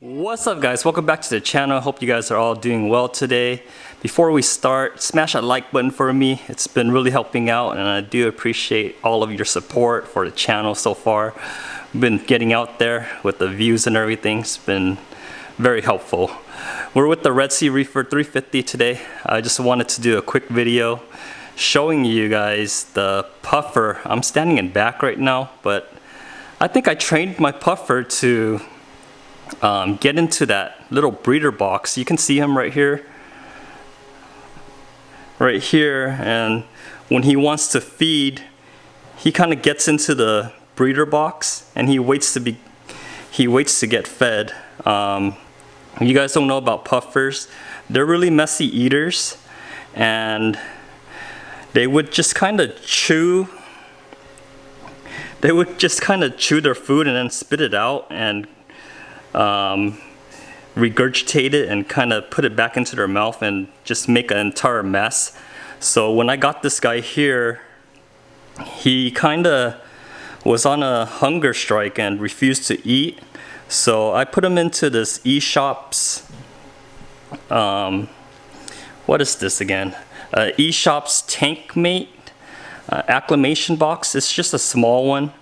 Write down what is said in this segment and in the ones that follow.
What's up guys, welcome back to the channel. Hope you guys are all doing well today. Before we start, smash that like button for me. It's been really helping out and I do appreciate all of your support for the channel so far. We've been getting out there with the views and everything. It's been very helpful. We're with the Red Sea Reefer 350 today. I just wanted to do a quick video showing you guys the puffer. I'm standing in back right now, but I think I trained my puffer to get into that little breeder box. You can see him right here, and when he wants to feed, he kind of gets into the breeder box and he waits to get fed. You guys don't know about puffers. They're really messy eaters, and they would just kind of chew their food and then spit it out and regurgitate it and kind of put it back into their mouth and just make an entire mess. So when I got this guy here, he kind of was on a hunger strike and refused to eat. So I put him into this Eshopps, what is this again? Eshopps TankliMate Acclimation box. It's just a small one,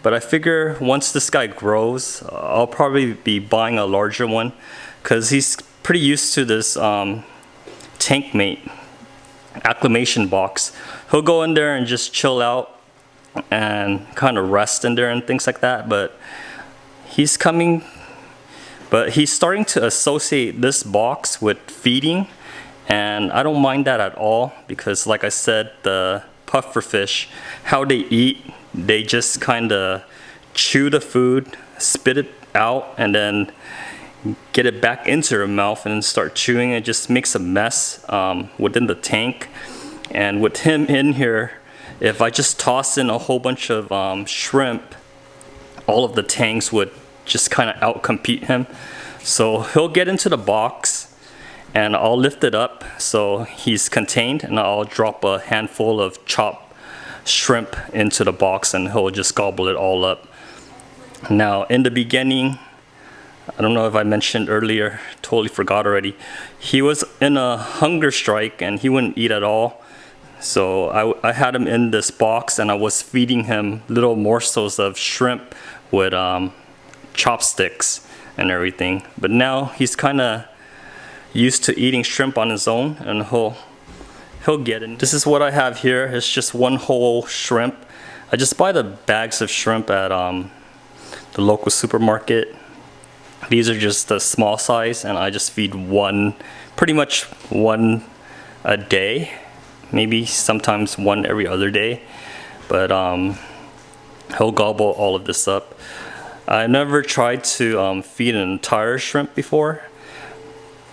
but I figure once this guy grows, I'll probably be buying a larger one because he's pretty used to this TankliMate Acclimation box. He'll go in there and just chill out and kind of rest in there and things like that, but he's starting to associate this box with feeding, and I don't mind that at all because, like I said, the puffer fish, how they eat, they just kind of chew the food, spit it out, and then get it back into their mouth and then start chewing. It just makes a mess within the tank. And with him in here, if I just toss in a whole bunch of shrimp, all of the tanks would just kind of outcompete him. So he'll get into the box and I'll lift it up so he's contained, and I'll drop a handful of chopped shrimp into the box and he'll just gobble it all up. Now in the beginning, I don't know if I mentioned earlier, totally forgot already, he was in a hunger strike and he wouldn't eat at all. So I had him in this box and I was feeding him little morsels of shrimp with chopsticks and everything. But now he's kind of used to eating shrimp on his own, and he'll get it. This is what I have here. It's just one whole shrimp. I just buy the bags of shrimp at the local supermarket. These are just the small size, and I just feed pretty much one a day, maybe sometimes one every other day, but he'll gobble all of this up. I never tried to feed an entire shrimp before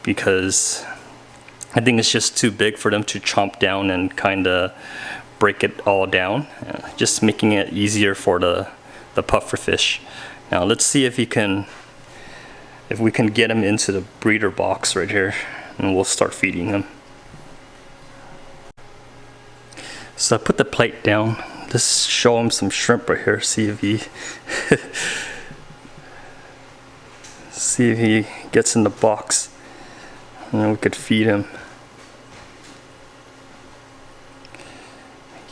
because I think it's just too big for them to chomp down and kind of break it all down, just making it easier for the puffer fish. Now let's see if we can get him into the breeder box right here, and we'll start feeding him. So I put the plate down. Let's show him some shrimp right here, see if he gets in the box, and then we could feed him.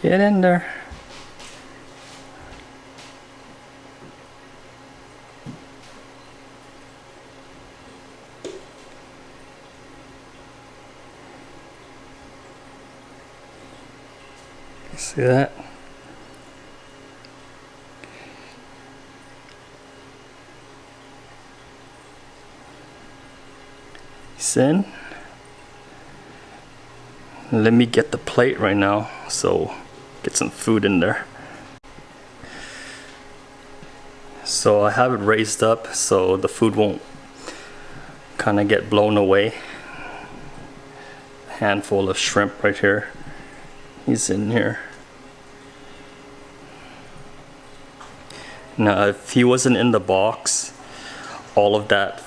Get in there. See that? He's in. Let me get the plate right now, so get some food in there. So I have it raised up so the food won't kind of get blown away. Handful of shrimp right here. He's in here. Now if he wasn't in the box, all of that,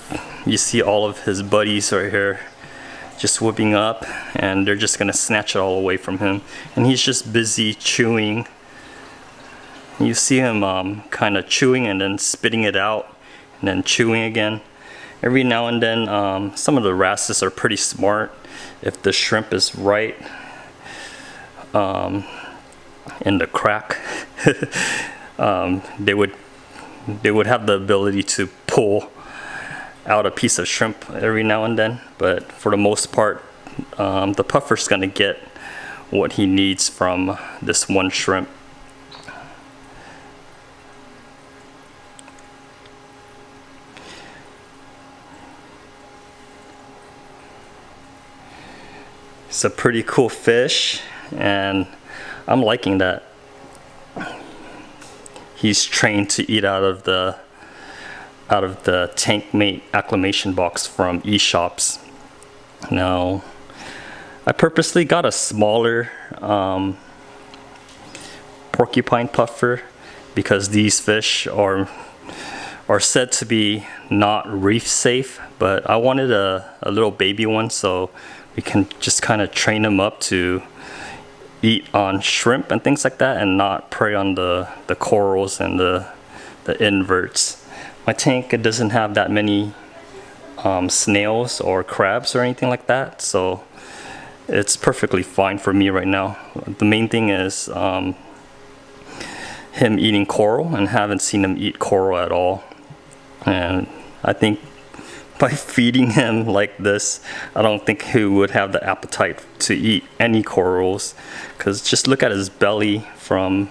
you see all of his buddies right here just whipping up, and they're just gonna snatch it all away from him, and he's just busy chewing. You see him kind of chewing and then spitting it out and then chewing again, every now and then some of the wrasses are pretty smart. If the shrimp is right in the crack, they would have the ability to pull out a piece of shrimp every now and then. But for the most part, the puffer's gonna get what he needs from this one shrimp. It's a pretty cool fish, and I'm liking that he's trained to eat out of the TankliMate Acclimation box from Eshopps. Now, I purposely got a smaller porcupine puffer because these fish are said to be not reef safe, but I wanted a little baby one so we can just kind of train them up to eat on shrimp and things like that and not prey on the corals and the inverts. My tank, it doesn't have that many snails or crabs or anything like that, so it's perfectly fine for me right now. The main thing is him eating coral, and haven't seen him eat coral at all. And I think by feeding him like this, I don't think he would have the appetite to eat any corals, because just look at his belly from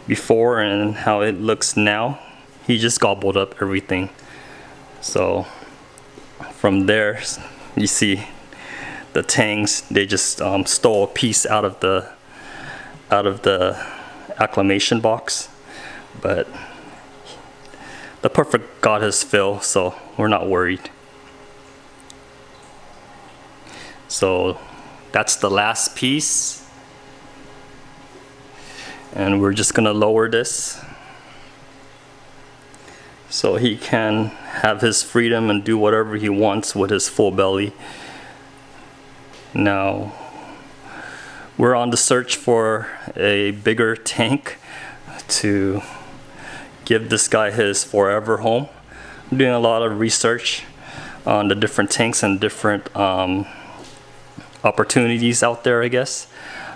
before and how it looks now. He just gobbled up everything. So from there, you see the tangs, they just stole a piece out of the acclimation box, but the puffer got his fill, so we're not worried. So that's the last piece, and we're just gonna lower this so he can have his freedom and do whatever he wants with his full belly. Now we're on the search for a bigger tank to give this guy his forever home. I'm doing a lot of research on the different tanks and different opportunities out there, I guess.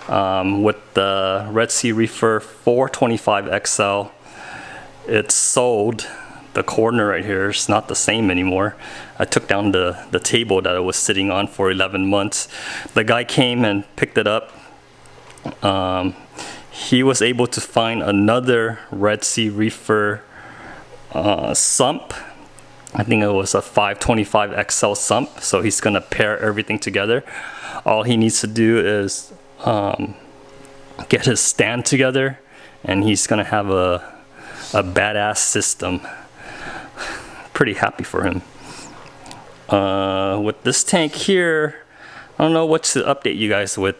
With the Red Sea Reefer 425 XL, it's sold. The corner right here is not the same anymore. I took down the table that it was sitting on for 11 months. The guy came and picked it up. He was able to find another Red Sea Reefer sump. I think it was a 525 XL sump, so he's gonna pair everything together. All he needs to do is get his stand together, and he's gonna have a badass system. Pretty happy for him. With this tank here, I don't know what to update you guys with.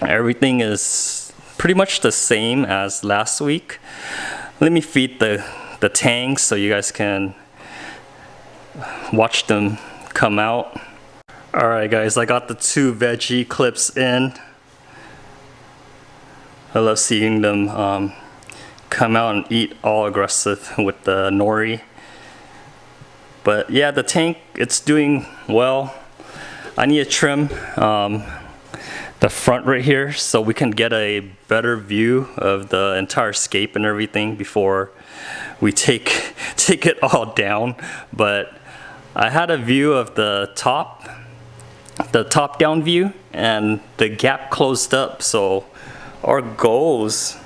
Everything is pretty much the same as last week. Let me feed the tanks so you guys can watch them come out. Alright guys, I got the 2 veggie clips in. I love seeing them come out and eat all aggressive with the nori. But yeah, the tank, it's doing well. I need to trim the front right here so we can get a better view of the entire scape and everything before we take it all down. But I had a view of the top down view, and the gap closed up, so our goals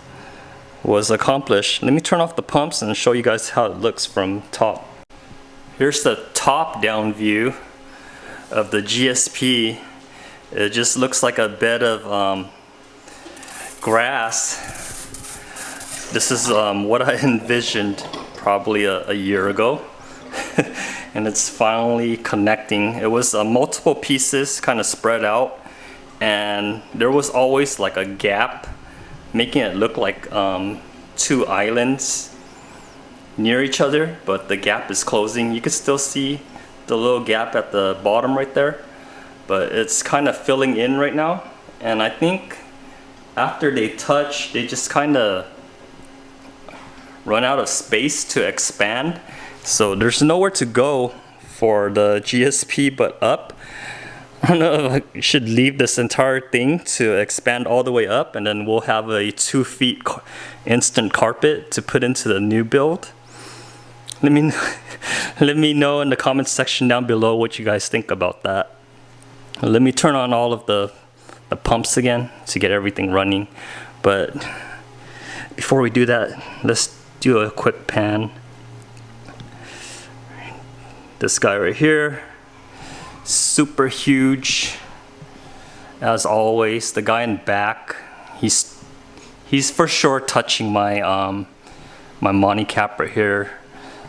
was accomplished. Let me turn off the pumps and show you guys how it looks from top. Here's the top down view of the GSP. It just looks like a bed of grass. This is what I envisioned probably a year ago. And it's finally connecting. It was multiple pieces kind of spread out, and there was always like a gap, making it look like 2 islands near each other, but the gap is closing. You can still see the little gap at the bottom right there, but it's kind of filling in right now. And I think after they touch, they just kind of run out of space to expand. So there's nowhere to go for the GSP but up. I don't know if I should leave this entire thing to expand all the way up, and then we'll have a 2 feet instant carpet to put into the new build. Let me know in the comments section down below what you guys think about that. Let me turn on all of the pumps again to get everything running. But before we do that, let's do a quick pan. This guy right here, super huge as always. The guy in back, he's for sure touching my my Monty cap right here.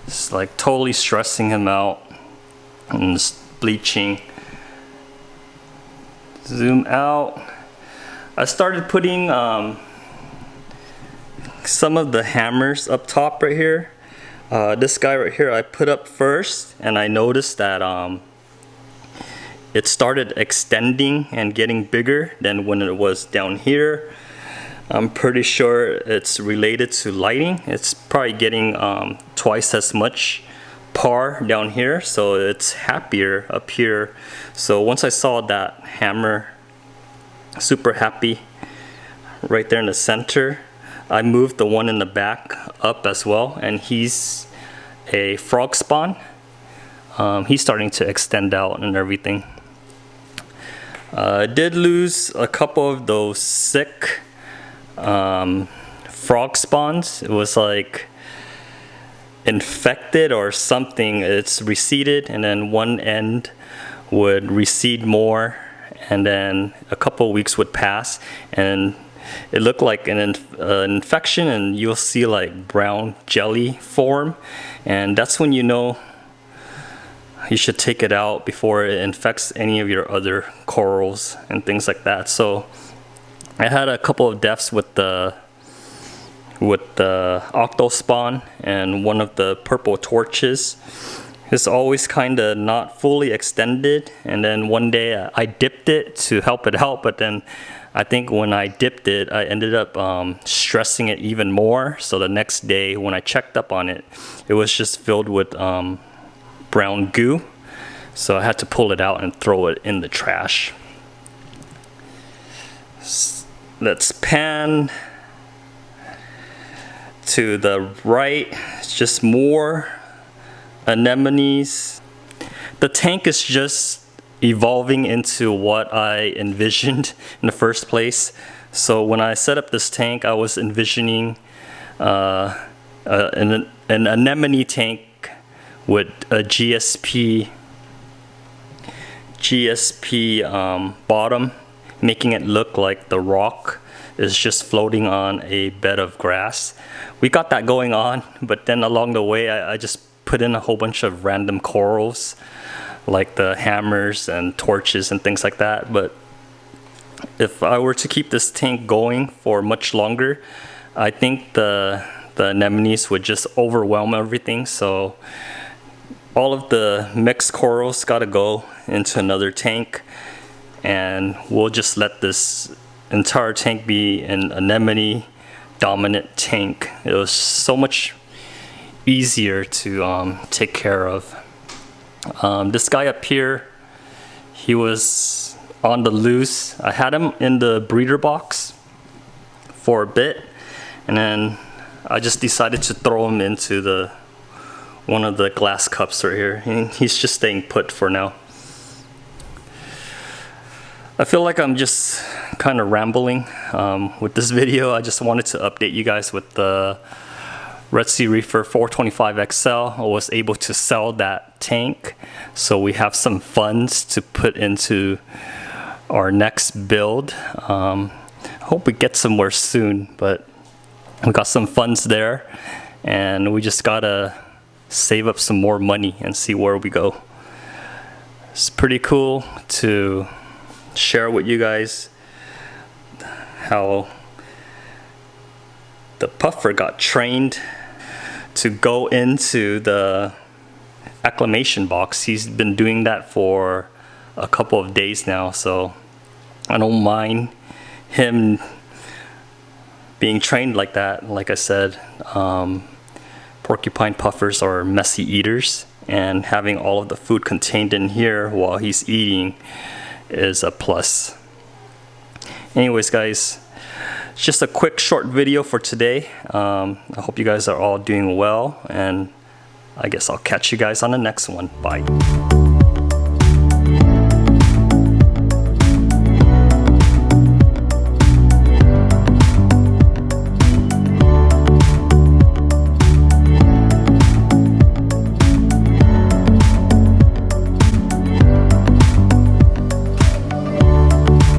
It's like totally stressing him out and just bleaching. Zoom out. I started putting some of the hammers up top right here. This guy right here I put up first, and I noticed that it started extending and getting bigger than when it was down here. I'm pretty sure it's related to lighting. It's probably getting twice as much par down here, so it's happier up here. So once I saw that hammer, super happy right there in the center, I moved the one in the back up as well, and he's a frog spawn. He's starting to extend out and everything. I did lose a couple of those sick frog spawns. It was like infected or something. It's receded, and then one end would recede more, and then a couple of weeks would pass and it looked like an infection, and you'll see like brown jelly form, and that's when you know you should take it out before it infects any of your other corals and things like that. So I had a couple of deaths with the octo spawn and one of the purple torches. It's always kind of not fully extended, and then one day I dipped it to help it out, but then I think when I dipped it, I ended up stressing it even more. So the next day when I checked up on it, it was just filled with brown goo. So I had to pull it out and throw it in the trash. Let's pan to the right. It's just more anemones. The tank is just evolving into what I envisioned in the first place. So when I set up this tank, I was envisioning an anemone tank with a GSP bottom, making it look like the rock is just floating on a bed of grass. We got that going on, but then along the way I just put in a whole bunch of random corals like the hammers and torches and things like that. But if I were to keep this tank going for much longer, I think the anemones would just overwhelm everything. So all of the mixed corals gotta go into another tank, and we'll just let this entire tank be an anemone dominant tank. It was so much easier to take care of. This guy up here, he was on the loose. I had him in the breeder box for a bit, and then I just decided to throw him into one of the glass cups right here. And he's just staying put for now. I feel like I'm just kind of rambling with this video. I just wanted to update you guys with the Red Sea Reefer 425 XL. I was able to sell that tank, so we have some funds to put into our next build. I hope we get somewhere soon, but we got some funds there, and we just gotta save up some more money and see where we go. It's pretty cool to share with you guys how the puffer got trained to go into the acclimation box. He's been doing that for a couple of days now, so I don't mind him being trained like that. Like I said, porcupine puffers are messy eaters, and having all of the food contained in here while he's eating is a plus. Anyways guys, it's just a quick short video for today. I hope you guys are all doing well, and I guess I'll catch you guys on the next one. Bye.